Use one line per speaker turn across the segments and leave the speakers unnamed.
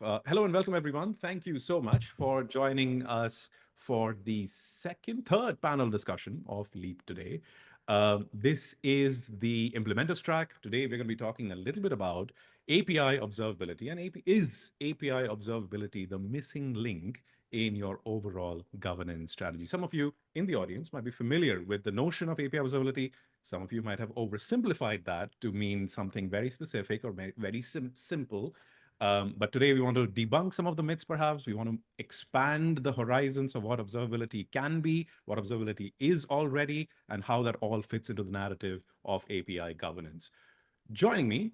Hello and welcome, everyone. Thank you so much for joining us for the third panel discussion of Leap today. This is the implementers track. Today, we're going to be talking a little bit about API observability. And is API observability the missing link in your overall governance strategy? Some of you in the audience might be familiar with the notion of API observability. Some of you might have oversimplified that to mean something very specific or very simple. But today we want to debunk some of the myths, perhaps. We want to expand the horizons of what observability can be, what observability is already, and how that all fits into the narrative of API governance. Joining me,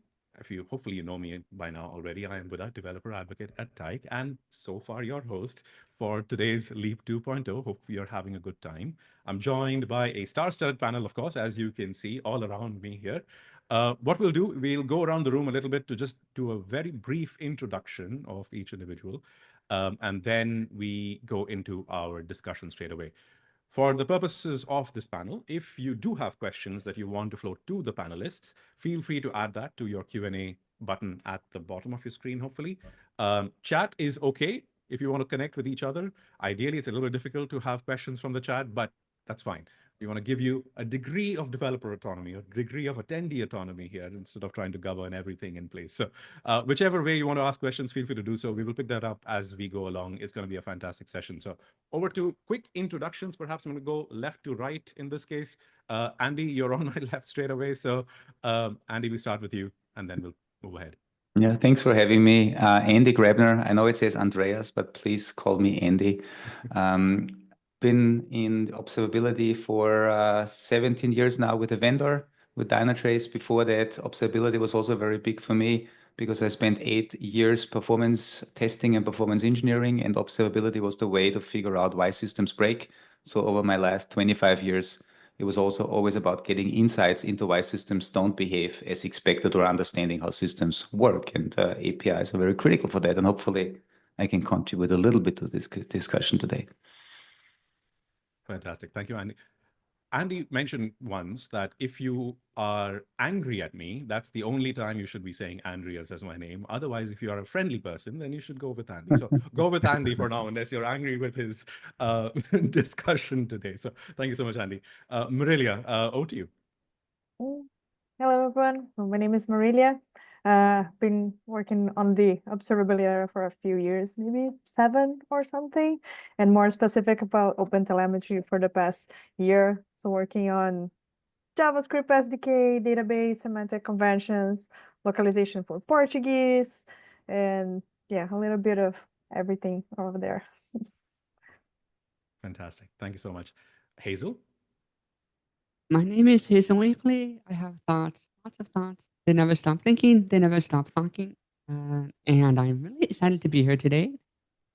hopefully you know me by now already, I am Budha, developer advocate at Tyke, and so far your host for today's Leap 2.0. Hope you're having a good time. I'm joined by a star-studded panel, of course, as you can see all around me here. What we'll do, we'll go around the room a little bit to just do a very brief introduction of each individual, and then we go into our discussion straight away. For the purposes of this panel, if you do have questions that you want to float to the panelists, feel free to add that to your Q&A button at the bottom of your screen, hopefully. Chat is okay if you want to connect with each other. Ideally, it's a little bit difficult to have questions from the chat, but that's fine. We want to give you a degree of developer autonomy, a degree of attendee autonomy here, instead of trying to govern everything in place. So whichever way you want to ask questions, feel free to do so. We will pick that up as we go along. It's going to be a fantastic session. So over to quick introductions. Perhaps I'm going to go left to right in this case. Andy, you're on my left straight away. So Andy, we start with you, and then we'll move ahead.
Yeah, thanks for having me. Andy Grebner. I know it says Andreas, but please call me Andy. Been in observability for 17 years now with a vendor, with Dynatrace. Before that, observability was also very big for me because I spent 8 years performance testing and performance engineering, and observability was the way to figure out why systems break. So over my last 25 years, it was also always about getting insights into why systems don't behave as expected or understanding how systems work. And APIs are very critical for that. And hopefully I can contribute a little bit to this discussion today.
Fantastic. Thank you, Andy. Andy mentioned once that if you are angry at me, that's the only time you should be saying Andreas as my name. Otherwise, if you are a friendly person, then you should go with Andy. So go with Andy for now, unless you're angry with his discussion today. So thank you so much, Andy. Marilia, over to you.
Hello, everyone. My name is Marilia. Been working on the observability area for a few years, maybe 7 or something, and more specific about OpenTelemetry for the past year. So working on JavaScript SDK, database, semantic conventions, localization for Portuguese, and yeah, a little bit of everything over there.
Fantastic. Thank you so much. Hazel?
My name is Hazel. I have thoughts, lots of thoughts. They never stop thinking. They never stop talking. And I'm really excited to be here today.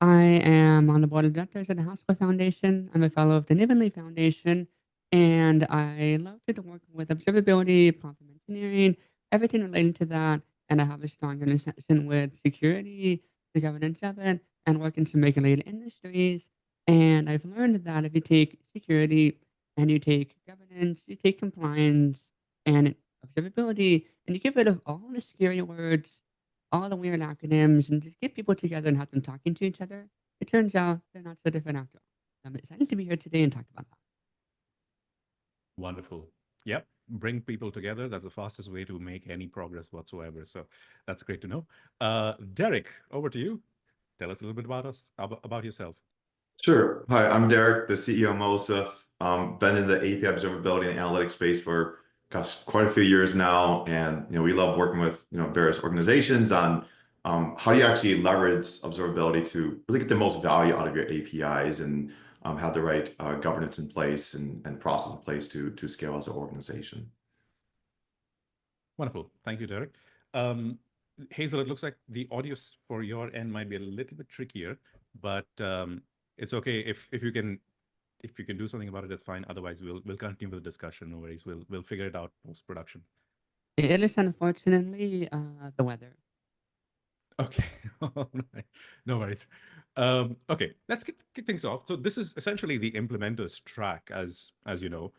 I am on the board of directors at the Haskell Foundation. I'm a fellow of the Nivenly Foundation. And I love to work with observability, platform engineering, everything related to that. And I have a strong intersection with security, the governance of it, and work in some regulated industries. And I've learned that if you take security and you take governance, you take compliance and observability, and you get rid of all the scary words, all the weird acronyms, and just get people together and have them talking to each other, it turns out they're not so different after all. I'm excited to be here today and talk about that.
Wonderful. Yep. Bring people together. That's the fastest way to make any progress whatsoever. So that's great to know. Derek, over to you. Tell us a little bit about yourself.
Sure. Hi, I'm Derek, the CEO of Mosif. Been in the API observability and analytics space for quite a few years now, and we love working with various organizations on how do you actually leverage observability to really get the most value out of your APIs and have the right governance in place and process in place to scale as an organization.
Wonderful. Thank you, Derek. Hazel, it looks like the audio for your end might be a little bit trickier, but it's okay if you can do something about it. That's fine. Otherwise, we'll continue with the discussion. No worries. We'll figure it out post production.
It is unfortunately the weather.
Okay. No worries. Okay, let's kick things off. So this is essentially the implementers track, as you know.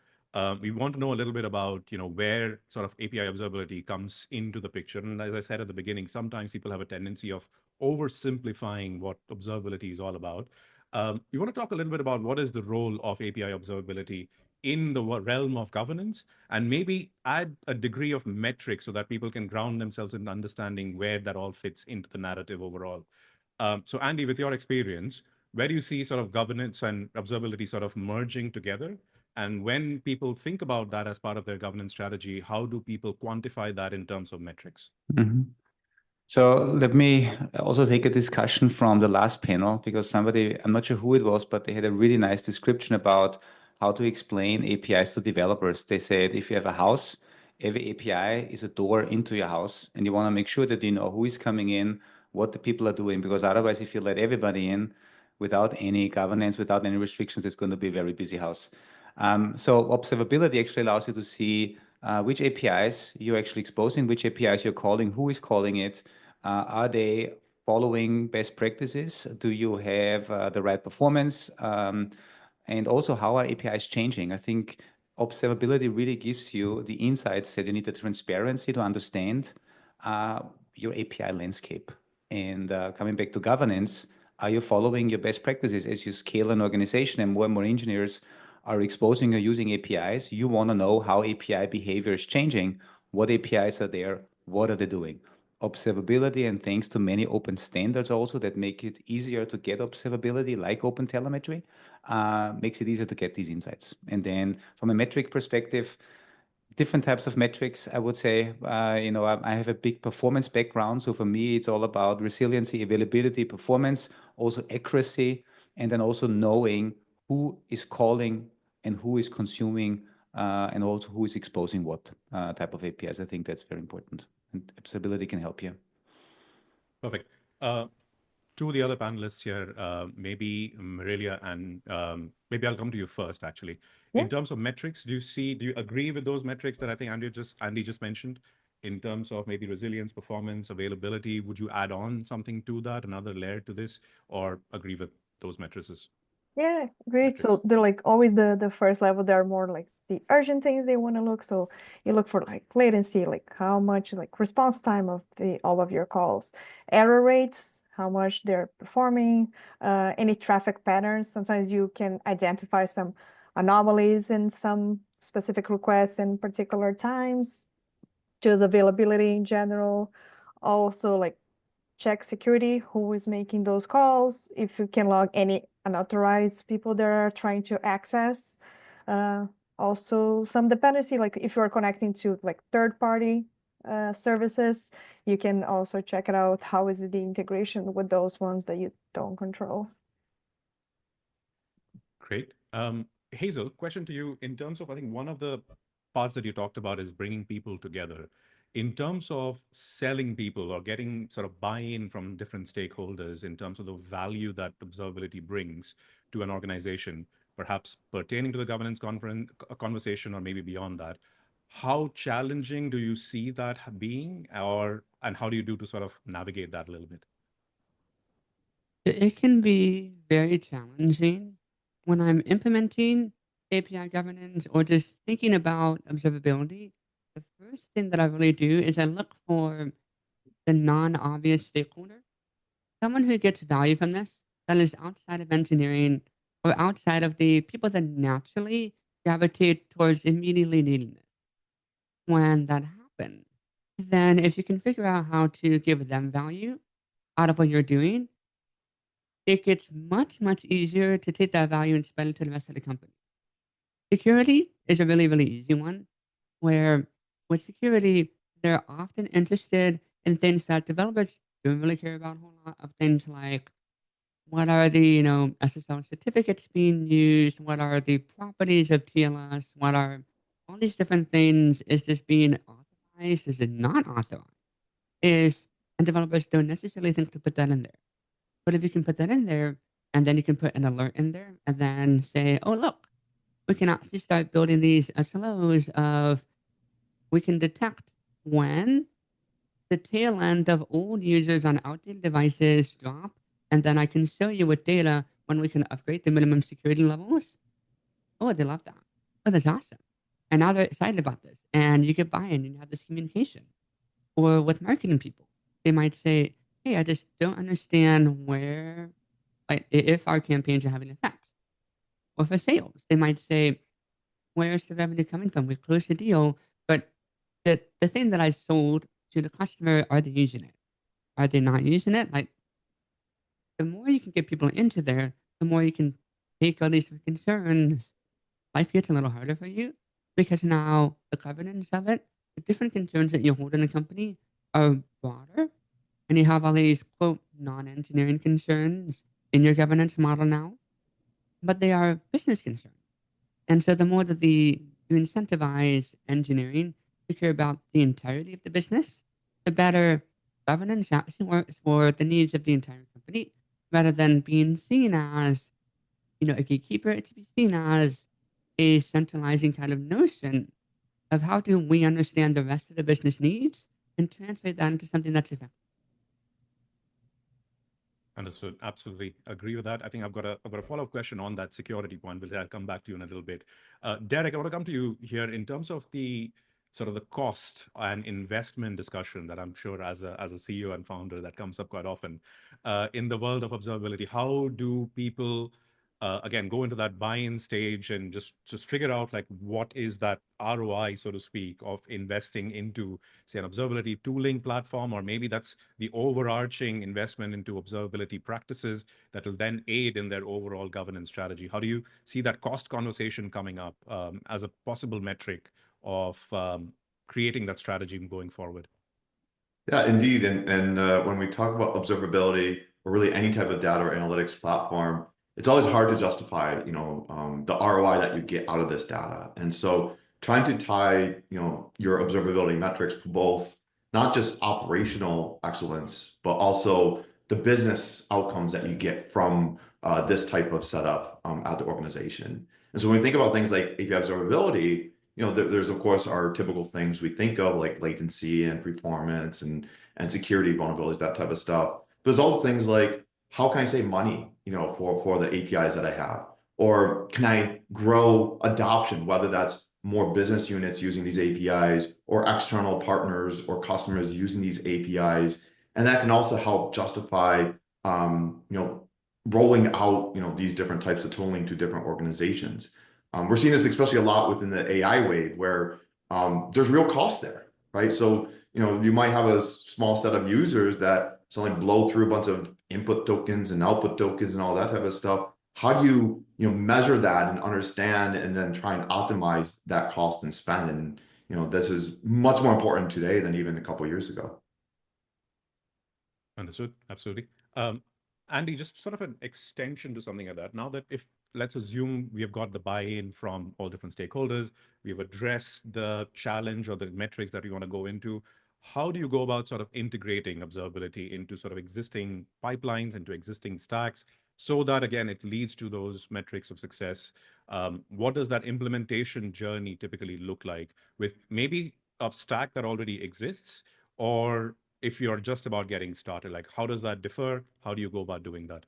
We want to know a little bit about where sort of API observability comes into the picture. And as I said at the beginning, sometimes people have a tendency of oversimplifying what observability is all about. You want to talk a little bit about what is the role of API observability in the realm of governance, and maybe add a degree of metrics so that people can ground themselves in understanding where that all fits into the narrative overall. So Andy, with your experience, where do you see sort of governance and observability sort of merging together? And when people think about that as part of their governance strategy, how do people quantify that in terms of metrics?
Mm-hmm. So let me also take a discussion from the last panel, because somebody, I'm not sure who it was, but they had a really nice description about how to explain APIs to developers. They said if you have a house, every API is a door into your house, and you want to make sure that you know who is coming in, what the people are doing, because otherwise, if you let everybody in without any governance, without any restrictions, it's going to be a very busy house. So observability actually allows you to see which APIs you're actually exposing, which APIs you're calling, who is calling it, are they following best practices? Do you have the right performance? And also, how are APIs changing? I think observability really gives you the insights that you need, the transparency to understand your API landscape. And coming back to governance, are you following your best practices as you scale an organization and more engineers are exposing or using APIs? You want to know how API behavior is changing, what APIs are there, what are they doing? Observability, and thanks to many open standards also that make it easier to get observability, like OpenTelemetry, makes it easier to get these insights. And then from a metric perspective, different types of metrics, I would say. I have a big performance background. So for me, it's all about resiliency, availability, performance, also accuracy, and then also knowing who is calling and who is consuming, and also who is exposing what type of APIs. I think that's very important. And observability can help you.
Perfect. To the other panelists here, maybe Marilia, and maybe I'll come to you first, actually.
Yeah.
In terms of metrics, do you agree with those metrics that I think Andy just mentioned in terms of maybe resilience, performance, availability? Would you add on something to that, another layer to this, or agree with those matrices?
Yeah, great. So they're like always the first level. They're more like the urgent things they want to look. So you look for like latency, like how much like response time of all of your calls, error rates, how much they're performing, any traffic patterns. Sometimes you can identify some anomalies in some specific requests in particular times, just availability in general. Also like check security, who is making those calls, if you can log any unauthorized people that are trying to access. Also some dependency, like if you are connecting to like third-party services, you can also check it out. How is the integration with those ones that you don't control?
Great. Hazel, question to you in terms of, I think one of the parts that you talked about is bringing people together. In terms of selling people or getting sort of buy-in from different stakeholders in terms of the value that observability brings to an organization, perhaps pertaining to the governance conversation or maybe beyond that, how challenging do you see that being, and how do you do to sort of navigate that a little bit?
It can be very challenging when I'm implementing API governance or just thinking about observability. The first thing that I really do is I look for the non-obvious stakeholder, someone who gets value from this that is outside of engineering or outside of the people that naturally gravitate towards immediately needing this. When that happens, then if you can figure out how to give them value out of what you're doing, it gets much, much easier to take that value and spread it to the rest of the company. Security is a really, really easy one, where with security, they're often interested in things that developers don't really care about a whole lot of things like what are the, SSL certificates being used? What are the properties of TLS? What are all these different things? Is this being authorized? Is it not authorized? And developers don't necessarily think to put that in there. But if you can put that in there, and then you can put an alert in there, and then say, oh, look, we can actually start building these SLOs of, we can detect when the tail end of old users on outdated devices drop, and then I can show you with data when we can upgrade the minimum security levels. Oh, they love that. Oh, that's awesome. And now they're excited about this. And you get buy-in and you have this communication. Or with marketing people, they might say, hey, I just don't understand where, like, if our campaigns are having an effect. Or for sales, they might say, where's the revenue coming from? We closed the deal, but the thing that I sold to the customer, are they using it? Are they not using it? Like, the more you can get people into there, the more you can take all these concerns. Life gets a little harder for you because now the governance of it, the different concerns that you hold in a company are broader, and you have all these quote non-engineering concerns in your governance model now, but they are business concerns. And so the more that you incentivize engineering to care about the entirety of the business, the better governance actually works for the needs of the entire company, rather than being seen as, a gatekeeper, to be seen as a centralizing kind of notion of how do we understand the rest of the business needs and translate that into something that's effective.
Understood. Absolutely agree with that. I think I've got a follow-up question on that security point, which I'll come back to you in a little bit. Derek, I want to come to you here in terms of the sort of the cost and investment discussion that I'm sure as a CEO and founder that comes up quite often. In the world of observability, how do people again go into that buy-in stage and just figure out like what is that ROI, so to speak, of investing into, say, an observability tooling platform, or maybe that's the overarching investment into observability practices that will then aid in their overall governance strategy. How do you see that cost conversation coming up as a possible metric of creating that strategy going forward?
Yeah, indeed. And when we talk about observability or really any type of data or analytics platform, it's always hard to justify, the ROI that you get out of this data. And so trying to tie, your observability metrics to both not just operational excellence, but also the business outcomes that you get from this type of setup at the organization. And so when we think about things like API observability, there's of course our typical things we think of like latency and performance and security vulnerabilities, that type of stuff. But there's also things like, how can I save money, for the APIs that I have? Or can I grow adoption, whether that's more business units using these APIs or external partners or customers using these APIs? And that can also help justify, rolling out, these different types of tooling to different organizations. We're seeing this especially a lot within the AI wave where there's real cost there, right? So, you might have a small set of users that suddenly blow through a bunch of input tokens and output tokens and all that type of stuff. How do you, measure that and understand and then try and optimize that cost and spend? And, this is much more important today than even a couple of years ago.
Understood. Absolutely. Andy, just sort of an extension to something like that. Now that if let's assume we have got the buy-in from all different stakeholders, we've addressed the challenge or the metrics that we want to go into, how do you go about sort of integrating observability into sort of existing pipelines, into existing stacks, so that again, it leads to those metrics of success? What does that implementation journey typically look like with maybe a stack that already exists, or if you're just about getting started, like how does that differ? How do you go about doing that?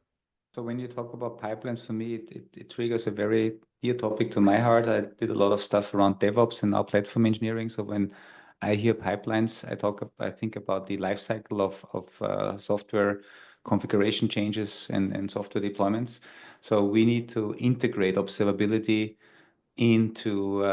So when you talk about pipelines, for me, it triggers a very dear topic to my heart. I did a lot of stuff around DevOps and now platform engineering. So when I hear pipelines, I think about the life cycle of software configuration changes and software deployments. So we need to integrate observability into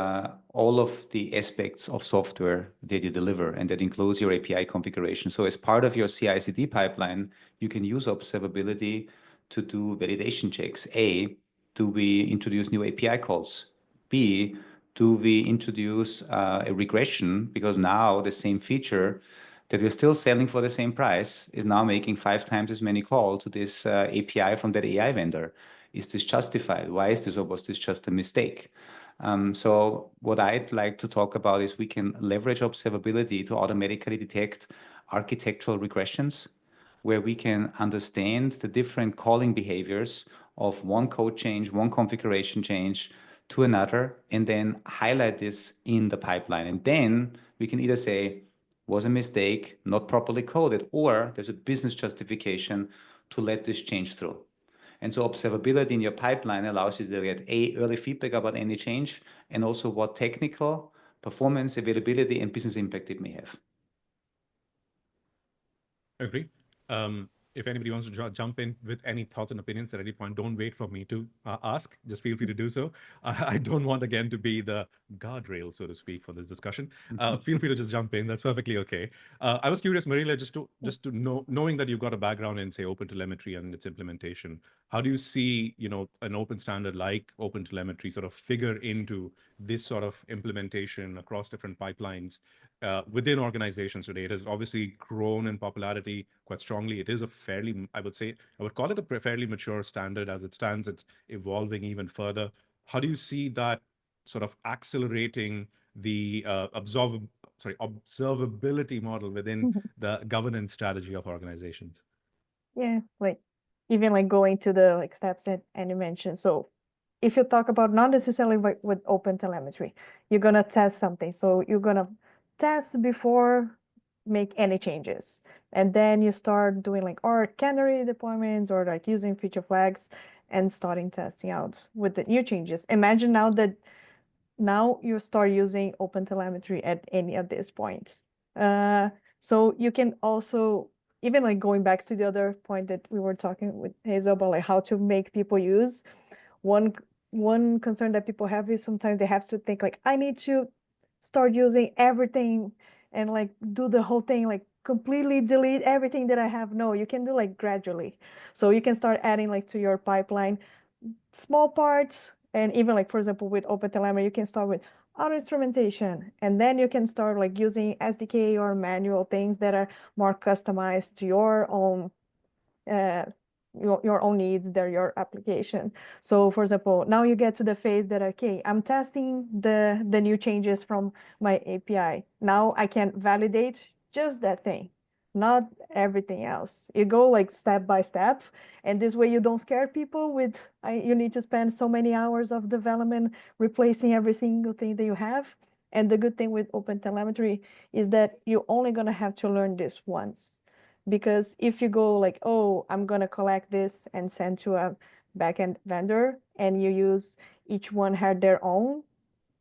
all of the aspects of software that you deliver, and that includes your API configuration. So as part of your CI/CD pipeline, you can use observability to do validation checks. A, do we introduce new API calls? B, do we introduce a regression? Because now the same feature that we're still selling for the same price is now making 5 times as many calls to this API from that AI vendor. Is this justified? Why is this, or was this just a mistake? So what I'd like to talk about is we can leverage observability to automatically detect architectural regressions, where we can understand the different calling behaviors of one code change, one configuration change to another, and then highlight this in the pipeline. And then we can either say, was a mistake, not properly coded, or there's a business justification to let this change through. And so observability in your pipeline allows you to get early feedback about any change, and also what technical performance, availability, and business impact it may have.
Agree. If anybody wants to jump in with any thoughts and opinions at any point, don't wait for me to ask. Just feel free to do so. I don't want, again, to be the guardrail, so to speak, for this discussion. Feel free to just jump in. That's perfectly okay. I was curious, Marilla, just to know, knowing that you've got a background in, say, OpenTelemetry and its implementation, how do you see, an open standard like OpenTelemetry sort of figure into this sort of implementation across different pipelines within organizations today? It has obviously grown in popularity quite strongly. It is a fairly, I would call it a fairly mature standard as it stands. It's evolving even further. How do you see that sort of accelerating the observability model within the governance strategy of organizations?
Yeah, like even like going to the like steps that Andy mentioned. So if you talk about not necessarily with OpenTelemetry, you're gonna test something. So you're gonna test before make any changes. And then you start doing like or canary deployments or like using feature flags and starting testing out with the new changes. Imagine now you start using OpenTelemetry at any of this point. So you can also, even like going back to the other point that we were talking with Hazel about like how to make people use, one concern that people have is sometimes they have to think like, I need to start using everything and like do the whole thing, like completely delete everything that I have. No, you can do like gradually. So you can start adding like to your pipeline small parts, and even like, for example, with OpenTelemetry, you can start with auto instrumentation, and then you can start like using SDK or manual things that are more customized to your own uh, your own needs, they're your application. So for example, now you get to the phase that, okay, I'm testing the new changes from my API. Now I can validate just that thing, not everything else. You go like step by step, and this way you don't scare people with, you need to spend so many hours of development replacing every single thing that you have. And the good thing with OpenTelemetry is that you're only gonna have to learn this once. Because if you go like, oh, I'm going to collect this and send to a backend vendor, and you use each one had their own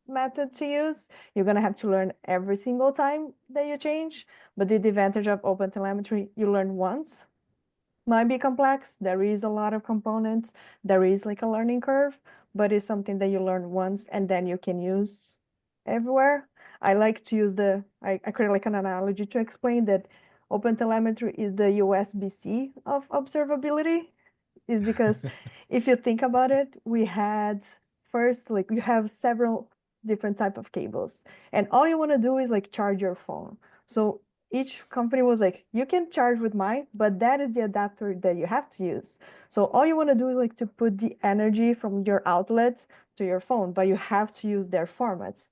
method to use, you're going to have to learn every single time that you change. But the advantage of OpenTelemetry, you learn once. Might be complex. There is a lot of components. There is like a learning curve, but it's something that you learn once and then you can use everywhere. I like to use I create like an analogy to explain that OpenTelemetry is the USB-C of observability, is because if you think about it, we had first, like you have several different type of cables, and all you want to do is like charge your phone. So each company was like, you can charge with mine, but that is the adapter that you have to use. So all you want to do is like to put the energy from your outlet to your phone, but you have to use their formats.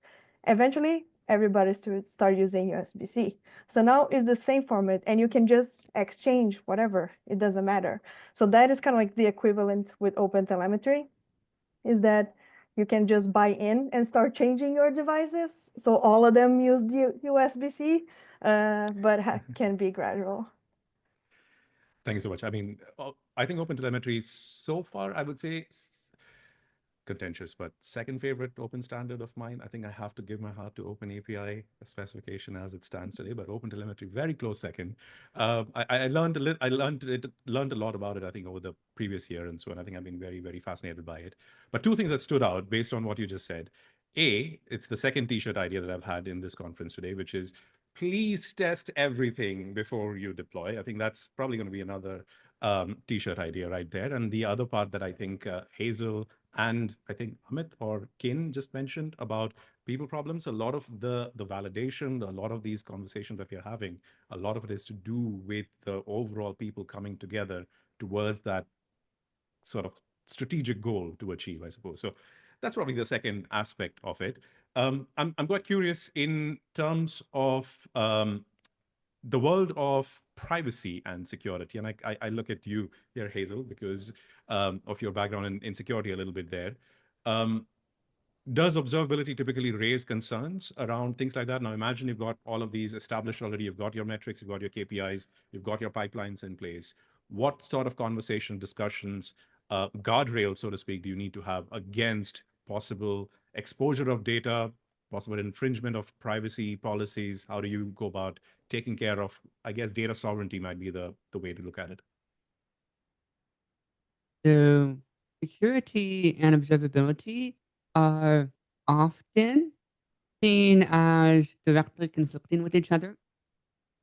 Eventually, everybody's to start using USB-C. So now it's the same format, and you can just exchange whatever. It doesn't matter. So that is kind of like the equivalent with OpenTelemetry, is that you can just buy in and start changing your devices. So all of them use the USB-C, but can be gradual.
Thank you so much. I mean, I think OpenTelemetry so far, I would say contentious, but second favorite open standard of mine. I think I have to give my heart to OpenAPI Specification as it stands today, but OpenTelemetry very close second. I learned learned a lot about it, I think, over the previous year and so on. I think I've been very, very fascinated by it. But two things that stood out based on what you just said. A, it's the second t-shirt idea that I've had in this conference today, which is please test everything before you deploy. I think that's probably going to be another t-shirt idea right there. And the other part that I think Hazel and I think Amit or Kin just mentioned about people problems, a lot of the validation, a lot of these conversations that we're having, a lot of it is to do with the overall people coming together towards that sort of strategic goal to achieve, I suppose. So that's probably the second aspect of it. I'm quite curious in terms of the world of privacy and security. And I look at you here, Hazel, because of your background in security a little bit there. Does observability typically raise concerns around things like that? Now, imagine you've got all of these established already. You've got your metrics, you've got your KPIs, you've got your pipelines in place. What sort of conversation, discussions, guardrails, so to speak, do you need to have against possible exposure of data, possible infringement of privacy policies? How do you go about taking care of, I guess, data sovereignty might be the way to look at it.
So security and observability are often seen as directly conflicting with each other.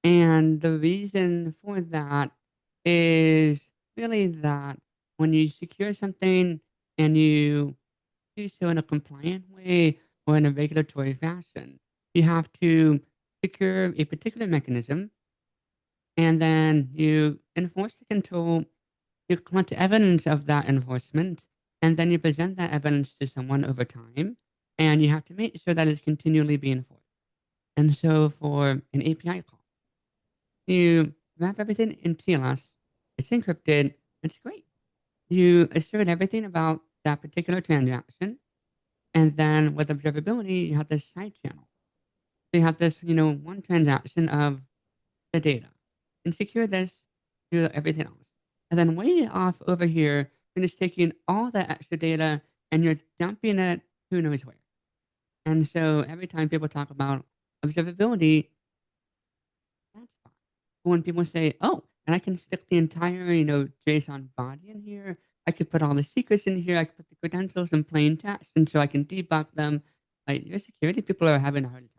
And the reason for that is really that when you secure something and you do so in a compliant way or in a regulatory fashion, you have to secure a particular mechanism and then you enforce the control, you collect evidence of that enforcement, and then you present that evidence to someone over time, and you have to make sure that it's continually being enforced. And so for an API call, you wrap everything in TLS, it's encrypted, it's great. You assert everything about that particular transaction, and then with observability, you have this side channel. So you have this, one transaction of the data, and secure this to everything else. And then way off over here, you're just taking all that extra data and you're dumping it who knows where. And so every time people talk about observability, that's fine. But when people say, oh, and I can stick the entire, JSON body in here, I could put all the secrets in here, I could put the credentials in plain text, and so I can debug them. Like, your security people are having a hard time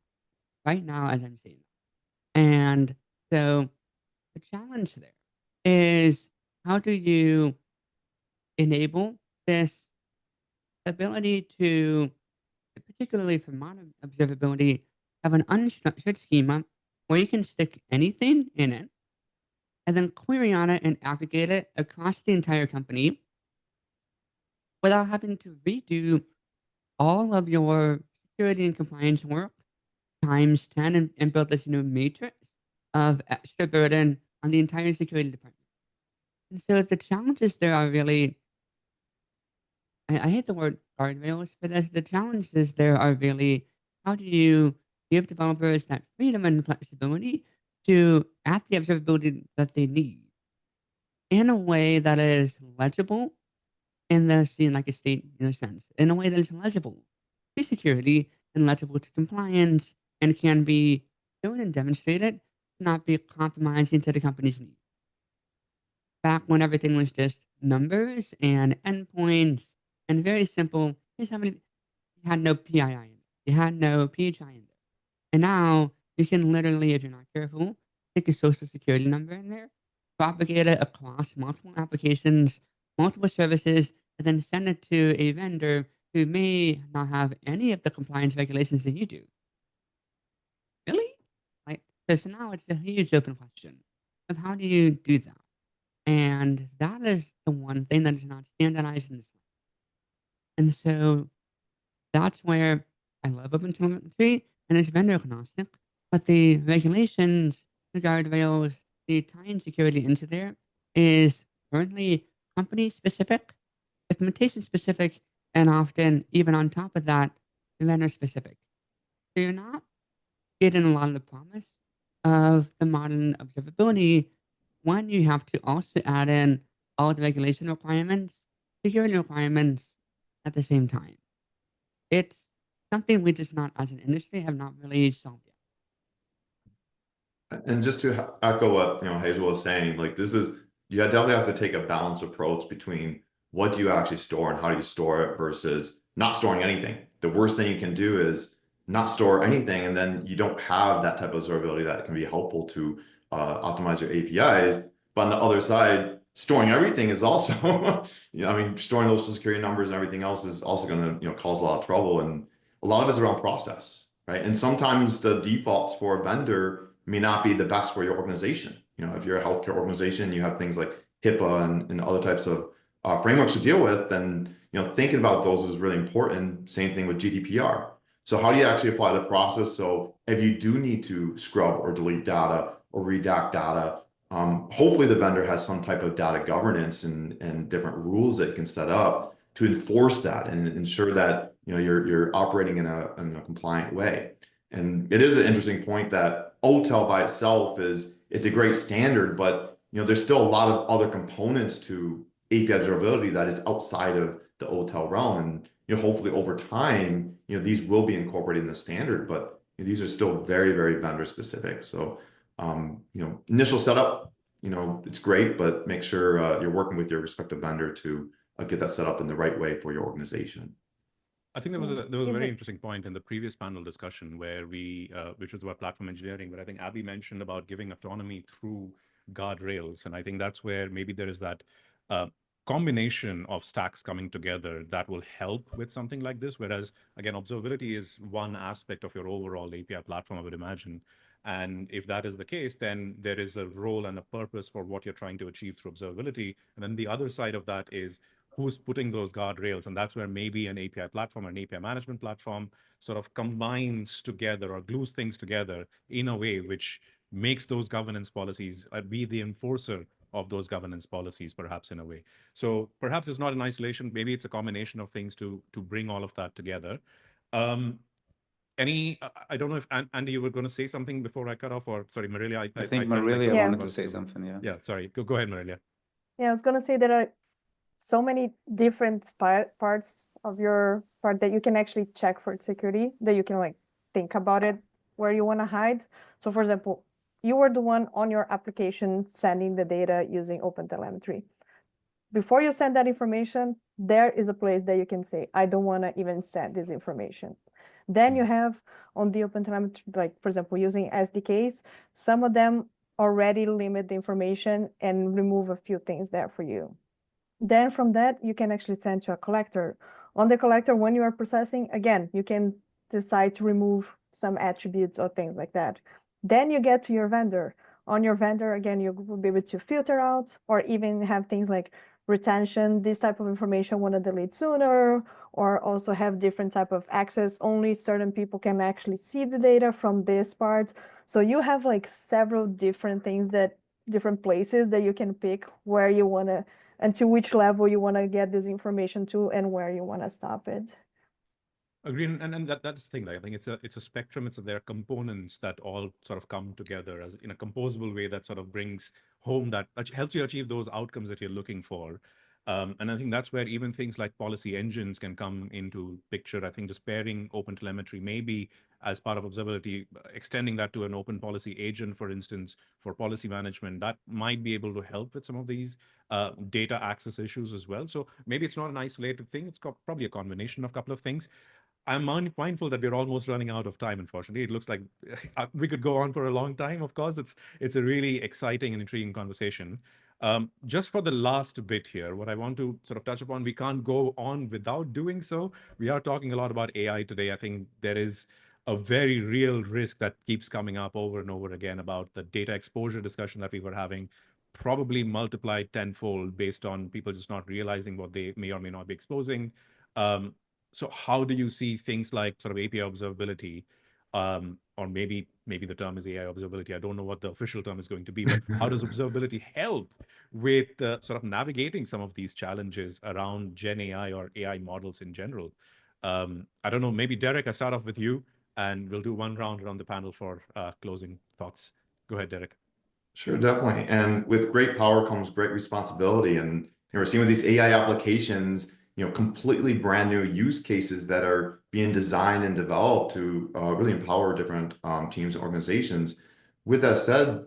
right now as I'm saying that. And so the challenge there is, how do you enable this ability to, particularly for modern observability, have an unstructured schema where you can stick anything in it and then query on it and aggregate it across the entire company without having to redo all of your security and compliance work times 10 and build this matrix of extra burden on the entire security department. And so the challenges there are really, I hate the word guardrails for this. The challenges there are really, how do you give developers that freedom and flexibility to add the observability that they need in a way that is legible in the like a state sense, in a way that is legible to security and legible to compliance and can be shown and demonstrated to not be compromising to the company's needs. Back when everything was just numbers and endpoints and very simple, here's how many, you had no PII in there, you had no PHI in there. And now you can literally, if you're not careful, stick a social security number in there, propagate it across multiple applications, multiple services, and then send it to a vendor who may not have any of the compliance regulations that you do. Really? So now it's a huge open question of how do you do that? And that is the one thing that is not standardized in this way. And so that's where I love OpenTelemetry and it's vendor agnostic, but the regulations, the guardrails, the tying security into there is currently company specific, implementation specific, and often even on top of that, vendor specific. So you're not getting a lot of the promise of the modern observability when you have to also add in all the regulation requirements, security requirements at the same time. It's something we just not, as an industry, have not really solved yet.
And just to echo what Hazel was saying, like you definitely have to take a balanced approach between what do you actually store and how do you store it versus not storing anything. The worst thing you can do is not store anything, and then you don't have that type of observability that can be helpful to optimize your APIs. But on the other side, storing everything is also, storing those social security numbers and everything else is also going to cause a lot of trouble, and a lot of it's around process, right? And sometimes the defaults for a vendor may not be the best for your organization. If you're a healthcare organization, you have things like HIPAA and other types of frameworks to deal with, then thinking about those is really important. Same thing with GDPR. So how do you actually apply the process? So if you do need to scrub or delete data or redact data, hopefully the vendor has some type of data governance and different rules that you can set up to enforce that and ensure that you're operating in a compliant way. And it is an interesting point that OTel by itself it's a great standard, but there's still a lot of other components to API observability that is outside of the OTel realm. And hopefully over time, these will be incorporated in the standard, but these are still very, very vendor specific. So, initial setup, it's great, but make sure you're working with your respective vendor to get that set up in the right way for your organization.
I think there was a very interesting point in the previous panel discussion where which was about platform engineering, where I think Abby mentioned about giving autonomy through guardrails. And I think that's where maybe there is that combination of stacks coming together that will help with something like this. Whereas, again, observability is one aspect of your overall API platform, I would imagine. And if that is the case, then there is a role and a purpose for what you're trying to achieve through observability. And then the other side of that is who's putting those guardrails. And that's where maybe an API platform or an API management platform sort of combines together or glues things together in a way which makes those governance policies be the enforcer of those governance policies, perhaps in a way. So perhaps it's not in isolation. Maybe it's a combination of things to bring all of that together. I don't know if Andy, you were going to say something before I cut off, or sorry, Marilia.
I think
felt like
Marilia wanted to say
to...
something. Yeah.
Yeah. Sorry. Go ahead, Marilia.
Yeah, I was going to say there are so many different parts of your part that you can actually check for security, that you can like think about it where you want to hide. So for example, you were the one on your application sending the data using OpenTelemetry. Before you send that information, there is a place that you can say, I don't want to even send this information. Then you have on the OpenTelemetry, like for example, using SDKs, some of them already limit the information and remove a few things there for you. Then from that, you can actually send to a collector. On the collector, when you are processing, again, you can decide to remove some attributes or things like that. Then you get to your vendor. On your vendor, again, you will be able to filter out or even have things like retention, this type of information want to delete sooner, or also have different type of access. Only certain people can actually see the data from this part. So you have like several different things different places that you can pick where you want to, and to which level you want to get this information to and where you want to stop it.
Agreed, and that's the thing. Like, I think it's a spectrum. There are components that all sort of come together as in a composable way that sort of brings home that helps you achieve those outcomes that you're looking for. And I think that's where even things like policy engines can come into picture. I think just pairing OpenTelemetry maybe as part of observability, extending that to an open policy agent, for instance, for policy management, that might be able to help with some of these data access issues as well. So maybe it's not an isolated thing. It's probably a combination of a couple of things. I'm mindful that we're almost running out of time, unfortunately. It looks like we could go on for a long time, of course. It's a really exciting and intriguing conversation. Just for the last bit here, what I want to sort of touch upon, we can't go on without doing so. We are talking a lot about AI today. I think there is a very real risk that keeps coming up over and over again about the data exposure discussion that we were having, probably multiplied tenfold based on people just not realizing what they may or may not be exposing. So how do you see things like sort of API observability, or maybe the term is AI observability. I don't know what the official term is going to be, but how does observability help with sort of navigating some of these challenges around Gen AI or AI models in general? I don't know, maybe Derek, I start off with you and we'll do one round around the panel for closing thoughts. Go ahead, Derek.
Sure, definitely. And with great power comes great responsibility. And we're seeing with these AI applications, completely brand new use cases that are being designed and developed to really empower different teams and organizations. With that said,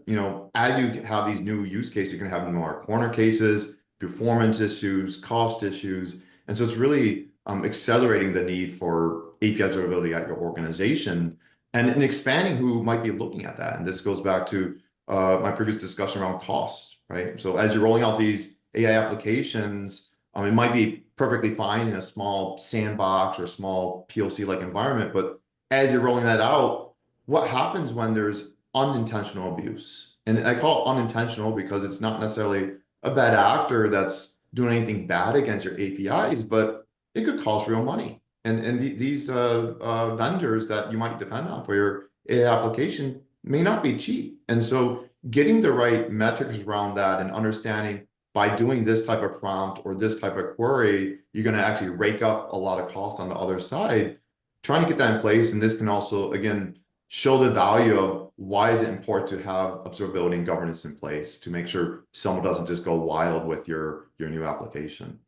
as you have these new use cases, you're going to have more corner cases, performance issues, cost issues. And so it's really accelerating the need for API observability at your organization and expanding who might be looking at that. And this goes back to my previous discussion around costs, right? So as you're rolling out these AI applications, it might be perfectly fine in a small sandbox or a small POC-like environment, but as you're rolling that out, what happens when there's unintentional abuse? And I call it unintentional because it's not necessarily a bad actor that's doing anything bad against your APIs, but it could cost real money. And these vendors that you might depend on for your AI application may not be cheap. And so getting the right metrics around that and understanding by doing this type of prompt or this type of query, you're going to actually rake up a lot of costs on the other side, trying to get that in place. And this can also, again, show the value of why is it important to have observability and governance in place to make sure someone doesn't just go wild with your new application.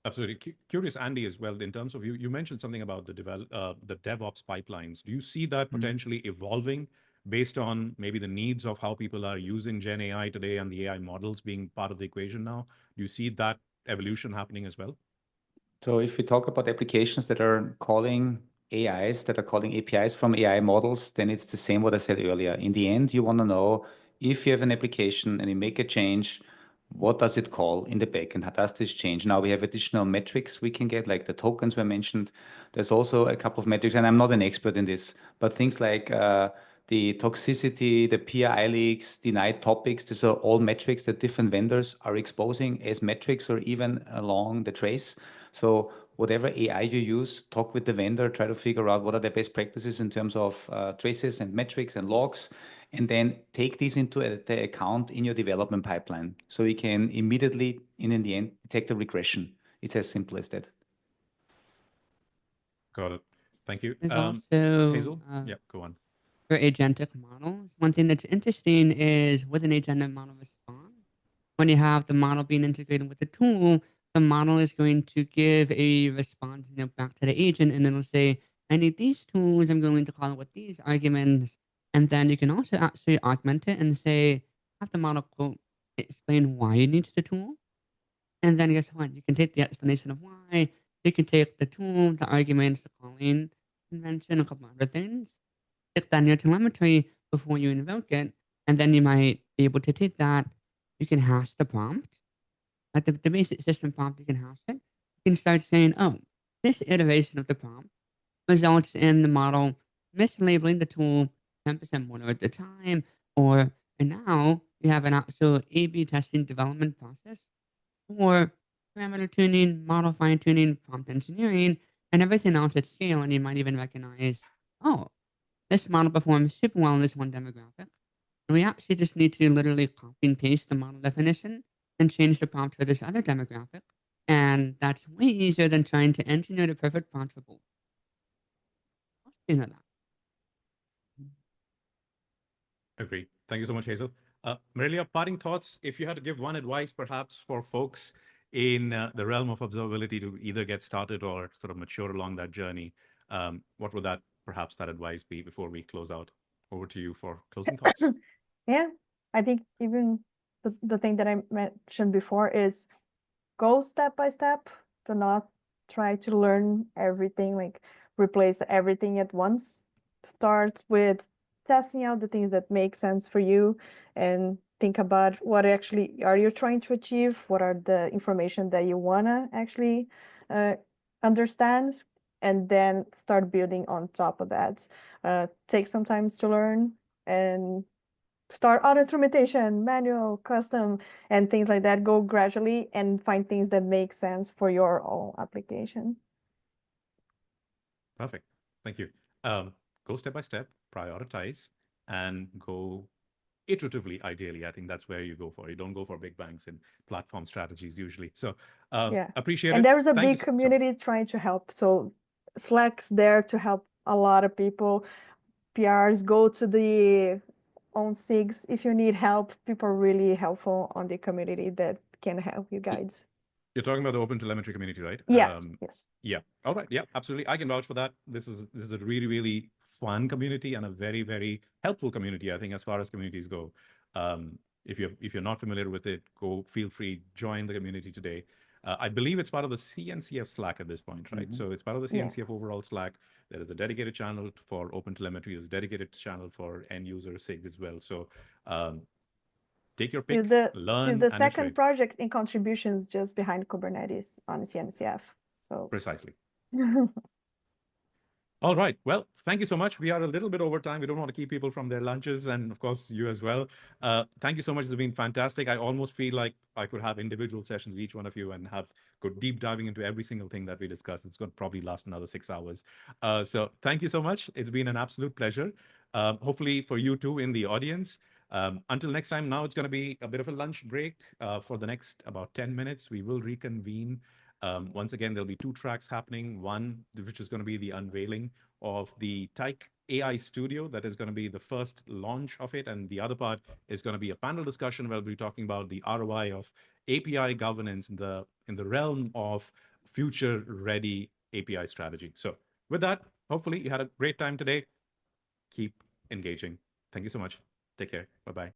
Absolutely. Curious, Andy, as well, in terms of you mentioned something about the DevOps pipelines. Do you see that potentially evolving based on maybe the needs of how people are using Gen AI today and the AI models being part of the equation now? Do you see that evolution happening as well?
So if we talk about applications that are calling AIs, that are calling APIs from AI models, then it's the same what I said earlier. In the end, you want to know if you have an application and you make a change, what does it call in the back and how does this change? Now we have additional metrics we can get, like the tokens were mentioned. There's also a couple of metrics, and I'm not an expert in this, but things like the toxicity, the PI leaks, denied topics, these are all metrics that different vendors are exposing as metrics or even along the trace. So whatever AI you use, talk with the vendor, try to figure out what are the best practices in terms of traces and metrics and logs, and then take these into the account in your development pipeline. So you can immediately, in the end, detect a regression. It's as simple as that.
Got it. Thank you.
There's also
Hazel? Yeah, go on.
for agentic models. One thing that's interesting is with an agentic model response, when you have the model being integrated with the tool, the model is going to give a response, back to the agent, and it'll say, I need these tools, I'm going to call it with these arguments. And then you can also actually augment it and say, have the model quote, explain why you need the tool. And then guess what? You can take the explanation of why, you can take the tool, the arguments, the calling convention, a couple other things, stick that in your telemetry before you invoke it, and then you might be able to take that. You can hash the prompt, like the basic system prompt. You can hash it. You can start saying, "Oh, this iteration of the prompt results in the model mislabeling the tool 10% more at the time," and now you have an actual A/B testing development process for parameter tuning, model fine tuning, prompt engineering, and everything else at scale. And you might even recognize, oh, this model performs super well in this one demographic. And we actually just need to literally copy and paste the model definition and change the prompt for this other demographic. And that's way easier than trying to engineer the perfect prompt for both. You know that.
Agreed. Thank you so much, Hazel. Marilia, parting thoughts. If you had to give one advice, perhaps for folks in the realm of observability to either get started or sort of mature along that journey, what would perhaps that advice be before we close out? Over to you for closing thoughts.
Yeah, I think even the thing that I mentioned before is go step by step. Do not try to learn everything, like replace everything at once. Start with testing out the things that make sense for you and think about what actually are you trying to achieve, what are the information that you want to actually understand, and then start building on top of that. Take some time to learn and start auto instrumentation, manual, custom, and things like that. Go gradually and find things that make sense for your own application.
Perfect. Thank you. Go step by step, prioritize, and go iteratively, ideally. I think that's where you go for. You don't go for big bangs and platform strategies usually. So
Yeah.
appreciate it.
And there's a
Thank you
big community trying to help. So Slack's there to help a lot of people. PRs, go to the on SIGs if you need help. People are really helpful on the community that can help you guys.
You're talking about the open telemetry community, right?
Yes. Yes.
Yeah. All right. Yeah, absolutely. I can vouch for that. This is a really, really fun community and a very, very helpful community, I think, as far as communities go. If you're not familiar with it, feel free, join the community today. I believe it's part of the CNCF Slack at this point, right? So it's part of the CNCF overall Slack. There is a dedicated channel for open telemetry. There's a dedicated channel for end user SIG as well. So take your pick, learn,
is the
and
second
iterate.
project in contributions just behind Kubernetes on CNCF. So
Precisely. All right. Well, thank you so much. We are a little bit over time. We don't want to keep people from their lunches, and of course, you as well. Thank you so much. It's been fantastic. I almost feel like I could have individual sessions with each one of you and go deep diving into every single thing that we discussed. It's going to probably last another 6 hours. So thank you so much. It's been an absolute pleasure. Hopefully for you too in the audience. Until next time, now it's going to be a bit of a lunch break for the next about 10 minutes. We will reconvene. Once again, there'll be 2 tracks happening. One, which is going to be the unveiling of the Tyke AI Studio. That is going to be the first launch of it. And the other part is going to be a panel discussion where we'll be talking about the ROI of API governance in the realm of future-ready API strategy. So with that, hopefully you had a great time today. Keep engaging. Thank you so much. Take care. Bye-bye.